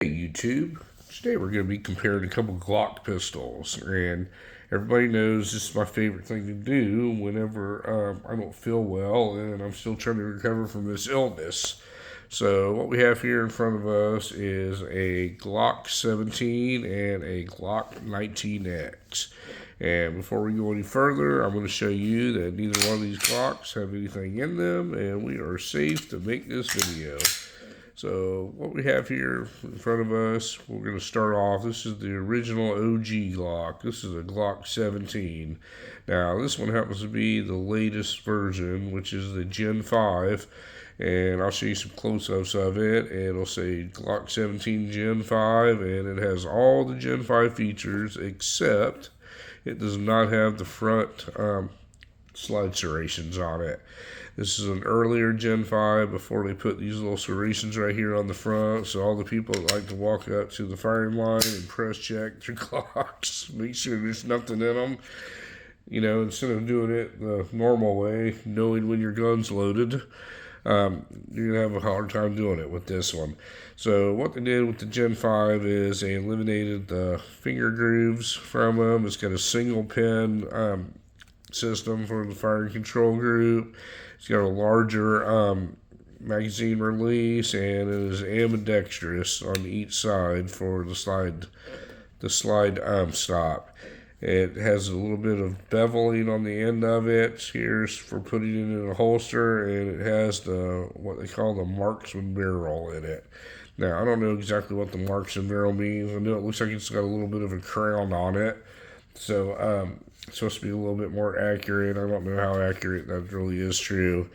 Hey YouTube, today we're going to be comparing a couple Glock pistols, and everybody knows this is my favorite thing to do whenever I don't feel well and I'm still trying to recover from this illness. So what we have here in front of us is a Glock 17 and a Glock 19X. And before we go any further, I'm going to show you that neither one of these Glocks have anything in them, and we are safe to make this video. So what we have here in front of us, we're going to start off. This is the original OG Glock. This is a Glock 17. Now this one happens to be the latest version, which is the Gen 5. And I'll show you some close-ups of it. And it'll say Glock 17 Gen 5, and it has all the Gen 5 features except it does not have the front slide serrations on it. This is an earlier Gen 5 before they put these little serrations right here on the front. So all the people that like to walk up to the firing line and press check their Glocks, make sure there's nothing in them. You know, instead of doing it the normal way, knowing when your gun's loaded, you're going to have a hard time doing it with this one. So what they did with the Gen 5 is they eliminated the finger grooves from them. It's got a single pin system for the firing control group. It's got a larger magazine release, and it is ambidextrous on each side for the slide stop. It has a little bit of beveling on the end of it. Here's for putting it in a holster, and it has what they call the marksman barrel in it. Now, I don't know exactly what the marksman barrel means. I know it looks like it's got a little bit of a crown on it. So, it's supposed to be a little bit more accurate. I don't know how accurate that really is true.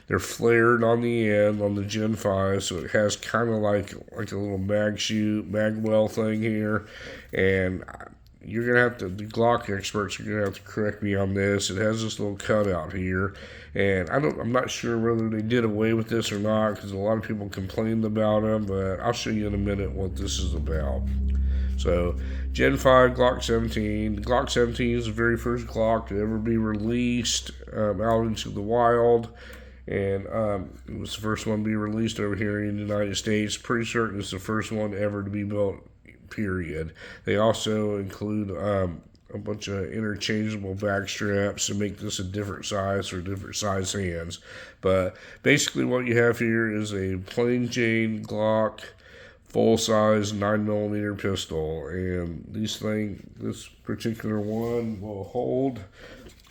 They're flared on the end on the Gen 5, so it has kind of like a little magwell thing here. And you're going to have to, the Glock experts are going to have to correct me on this. It has this little cutout here. And I'm not sure whether they did away with this or not, because a lot of people complained about them, but I'll show you in a minute what this is about. So, Gen 5 Glock 17. The Glock 17 is the very first Glock to ever be released out into the wild. And it was the first one to be released over here in the United States. Pretty certain it's the first one ever to be built, period. They also include a bunch of interchangeable back straps to make this a different size for different size hands. But basically what you have here is a plain Jane Glock full-size 9mm pistol, and this particular one will hold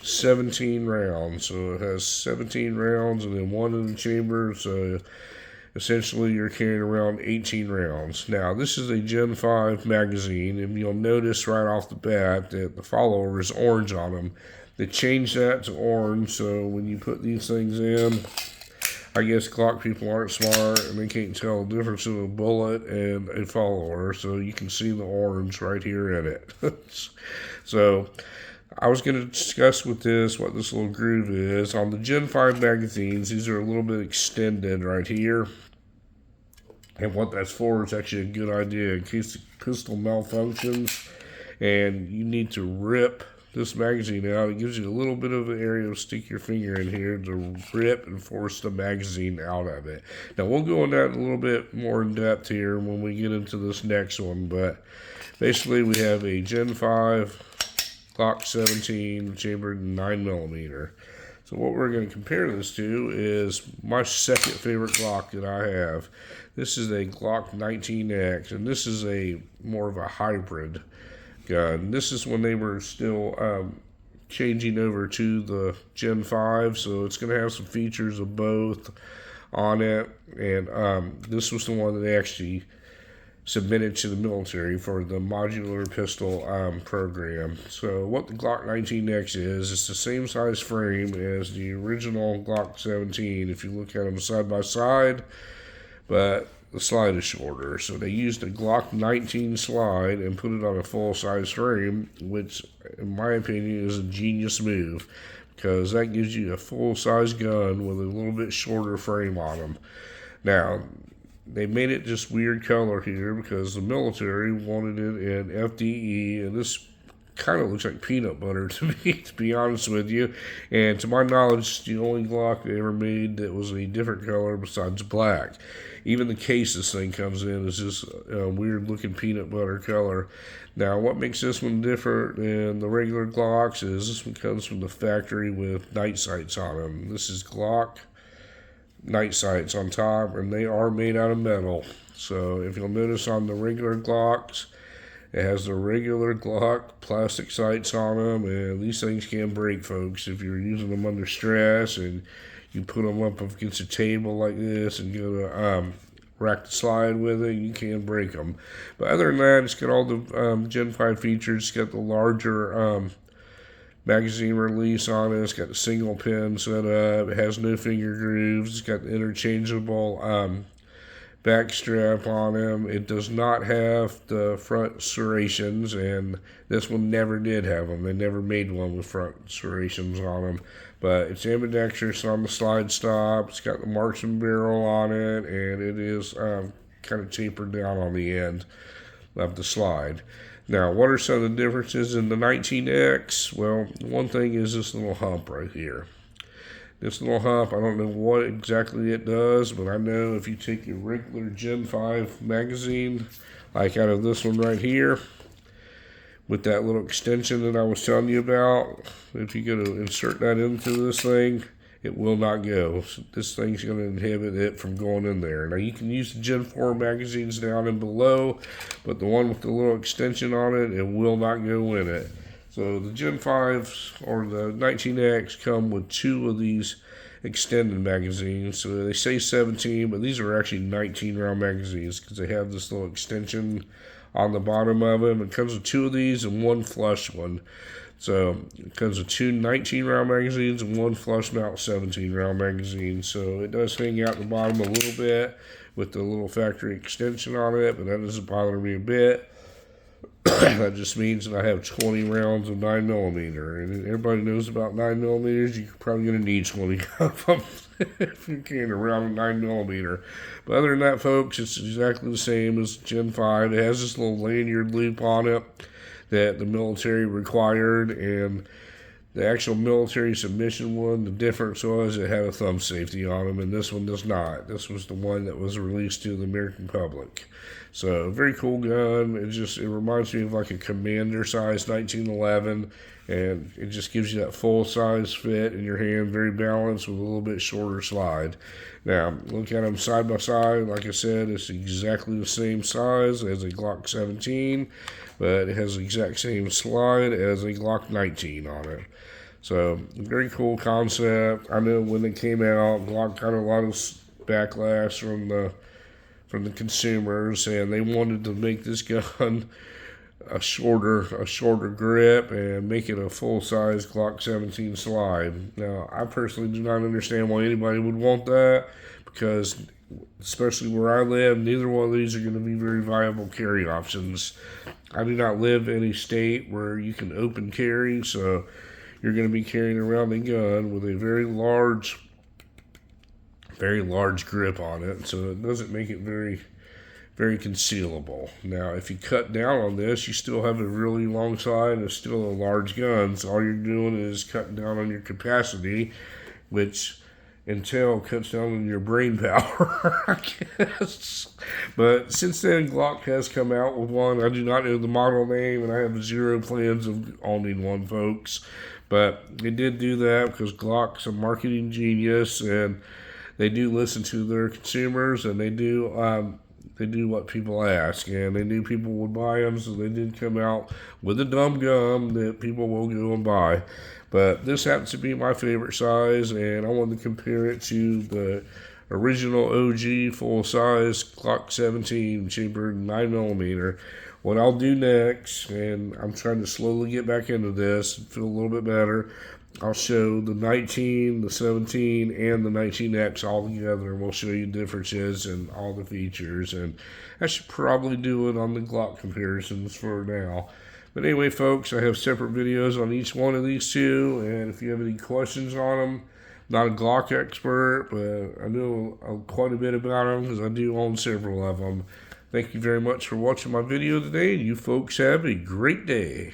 17 rounds. So it has 17 rounds and then one in the chamber, so essentially you're carrying around 18 rounds. Now this is a Gen 5 magazine, and you'll notice right off the bat that the follower is orange on them. They changed that to orange, so when you put these things in, I guess Glock people aren't smart and they can't tell the difference of a bullet and a follower, so you can see the orange right here in it. So I was going to discuss with this what this little groove is. On the Gen 5 magazines, these are a little bit extended right here. And what that's for is actually a good idea in case the pistol malfunctions and you need to rip this magazine out. It gives you a little bit of an area to stick your finger in here to rip and force the magazine out of it. Now we'll go on that a little bit more in depth here when we get into this next one, but basically we have a Gen 5 Glock 17 chambered 9mm. So what we're going to compare this to is my second favorite Glock that I have. This is a Glock 19X, and this is a more of a hybrid gun. This is when they were still changing over to the Gen 5, so it's going to have some features of both on it. And this was the one that they actually submitted to the military for the modular pistol program. So what the Glock 19X is, it's the same size frame as the original Glock 17 if you look at them side by side, but the slide is shorter. So they used a Glock 19 slide and put it on a full-size frame, which in my opinion is a genius move, because that gives you a full-size gun with a little bit shorter frame on them. Now, they made it this weird color here because the military wanted it in FDE, and this kind of looks like peanut butter to me, to be honest with you. And to my knowledge, the only Glock they ever made that was a different color besides black. Even the case this thing comes in is just a weird looking peanut butter color. Now, what makes this one different than the regular Glocks is this one comes from the factory with night sights on them. This is Glock night sights on top, and they are made out of metal. So if you'll notice on the regular Glocks, it has the regular Glock plastic sights on them, and these things can break, folks. If you're using them under stress and you put them up against a table like this and go to rack the slide with it, you can break them. But other than that, it's got all the Gen 5 features. It's got the larger magazine release on it. It's got the single pin set up. It has no finger grooves. It's got the interchangeable back strap on them. It does not have the front serrations, and this one never did have them. They never made one with front serrations on them. But it's ambidextrous on the slide stop. It's got the marksman barrel on it, and it is kind of tapered down on the end of the slide. Now, what are some of the differences in the 19X? Well, one thing is this little hump right here. This little hump, I don't know what exactly it does, but I know if you take your regular Gen 5 magazine, like out of this one right here, with that little extension that I was telling you about, if you go to insert that into this thing, it will not go. So this thing's going to inhibit it from going in there. Now, you can use the Gen 4 magazines down and below, but the one with the little extension on it, it will not go in it. So the Gen 5s or the 19X come with 2 of these extended magazines. So they say 17, but these are actually 19 round magazines because they have this little extension on the bottom of them. It comes with 2 of these and 1 flush one. So it comes with 2 19 round magazines and 1 flush mount 17 round magazine. So it does hang out the bottom a little bit with the little factory extension on it, but that doesn't bother me a bit. That just means that I have 20 rounds of 9mm, and everybody knows about 9mm. You're probably going to need 20 of them if you're carrying around a 9mm. But other than that, folks, it's exactly the same as Gen 5. It has this little lanyard loop on it that the military required, and the actual military submission one, the difference was it had a thumb safety on them, and this one does not. This was the one that was released to the American public. So, very cool gun. It reminds me of like a Commander size 1911, and it just gives you that full size fit in your hand, very balanced with a little bit shorter slide. Now, look at them side by side. Like I said, it's exactly the same size as a Glock 17, but it has the exact same slide as a Glock 19 on it. So, very cool concept. I know when it came out, Glock got a lot of backlash from the consumers, and they wanted to make this gun a shorter grip and make it a full-size Glock 17 slide. Now, I personally do not understand why anybody would want that, because especially where I live, neither one of these are going to be very viable carry options. I do not live in a state where you can open carry, so you're going to be carrying around a gun with a very large grip on it, so it doesn't make it very concealable. Now, if you cut down on this, you still have a really long slide and it's still a large gun, so all you're doing is cutting down on your capacity, which until cuts down on your brain power, I guess. But since then, Glock has come out with one. I do not know the model name, and I have 0 plans of owning one, folks. But they did do that because Glock's a marketing genius, and they do listen to their consumers, and they do what people ask, and they knew people would buy them, so they did come out with a dumb gum that people will go and buy. But this happens to be my favorite size, and I wanted to compare it to the original OG full-size Glock 17 chambered 9mm. What I'll do next, and I'm trying to slowly get back into this and feel a little bit better, I'll show the 19, the 17, and the 19X all together, and we'll show you differences and all the features. And I should probably do it on the Glock comparisons for now. But anyway, folks, I have separate videos on each one of these two, and if you have any questions on them, not a Glock expert, but I know quite a bit about them because I do own several of them. Thank you very much for watching my video today, and you folks have a great day.